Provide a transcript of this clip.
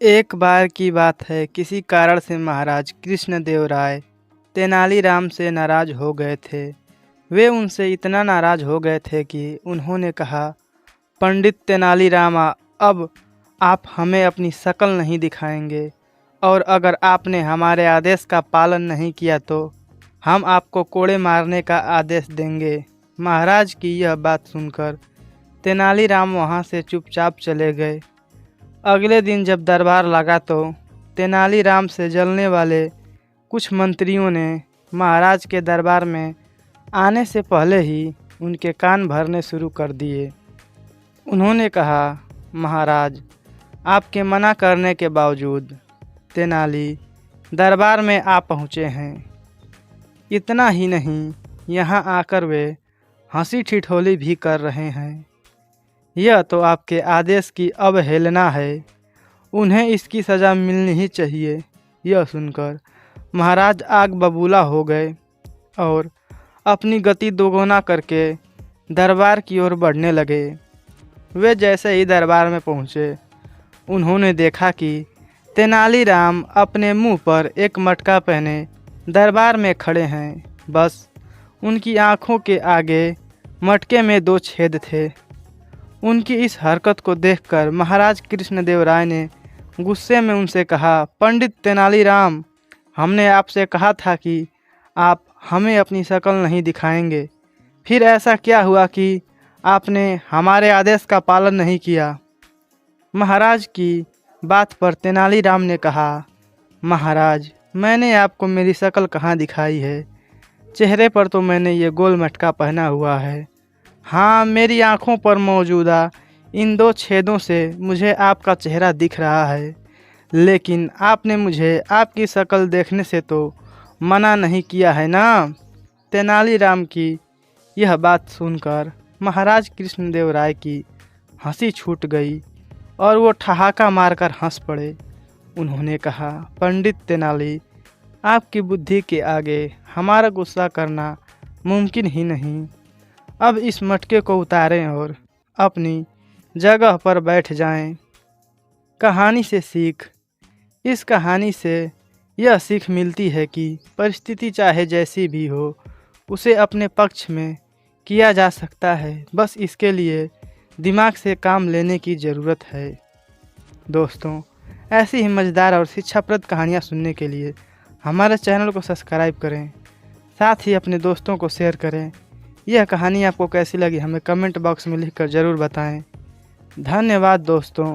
एक बार की बात है, किसी कारण से महाराज कृष्णदेवराय तेनालीराम से नाराज हो गए थे। वे उनसे इतना नाराज हो गए थे कि उन्होंने कहा, पंडित तेनालीराम, अब आप हमें अपनी शक्ल नहीं दिखाएंगे और अगर आपने हमारे आदेश का पालन नहीं किया तो हम आपको कोड़े मारने का आदेश देंगे। महाराज की यह बात सुनकर तेनालीराम वहाँ से चुपचाप चले गए। अगले दिन जब दरबार लगा तो तेनालीराम से जलने वाले कुछ मंत्रियों ने महाराज के दरबार में आने से पहले ही उनके कान भरने शुरू कर दिए। उन्होंने कहा, महाराज, आपके मना करने के बावजूद तेनाली दरबार में आ पहुँचे हैं। इतना ही नहीं, यहाँ आकर वे हंसी ठिठोली भी कर रहे हैं। यह तो आपके आदेश की अवहेलना है। उन्हें इसकी सज़ा मिलनी ही चाहिए। यह सुनकर महाराज आग बबूला हो गए और अपनी गति दोगुना करके दरबार की ओर बढ़ने लगे। वे जैसे ही दरबार में पहुँचे, उन्होंने देखा कि तेनालीराम अपने मुंह पर एक मटका पहने दरबार में खड़े हैं। बस उनकी आँखों के आगे मटके में 2 छेद थे। उनकी इस हरकत को देखकर महाराज कृष्णदेवराय ने गुस्से में उनसे कहा, पंडित तेनालीराम, हमने आपसे कहा था कि आप हमें अपनी शक्ल नहीं दिखाएंगे। फिर ऐसा क्या हुआ कि आपने हमारे आदेश का पालन नहीं किया? महाराज की बात पर तेनालीराम ने कहा, महाराज, मैंने आपको मेरी शक्ल कहाँ दिखाई है? चेहरे पर तो मैंने ये गोल मटका पहना हुआ है। हाँ, मेरी आँखों पर मौजूदा इन 2 छेदों से मुझे आपका चेहरा दिख रहा है, लेकिन आपने मुझे आपकी शक्ल देखने से तो मना नहीं किया है ना? तेनालीराम की यह बात सुनकर महाराज कृष्णदेवराय की हंसी छूट गई और वो ठहाका मारकर हंस पड़े। उन्होंने कहा, पंडित तेनाली, आपकी बुद्धि के आगे हमारा गुस्सा करना मुमकिन ही नहीं। अब इस मटके को उतारें और अपनी जगह पर बैठ जाएं। कहानी से सीख। इस कहानी से यह सीख मिलती है कि परिस्थिति चाहे जैसी भी हो, उसे अपने पक्ष में किया जा सकता है। बस इसके लिए दिमाग से काम लेने की ज़रूरत है। दोस्तों, ऐसी ही मज़ेदार और शिक्षाप्रद कहानियाँ सुनने के लिए हमारे चैनल को सब्सक्राइब करें, साथ ही अपने दोस्तों को शेयर करें। यह कहानी आपको कैसी लगी हमें कमेंट बॉक्स में लिखकर ज़रूर बताएं। धन्यवाद दोस्तों।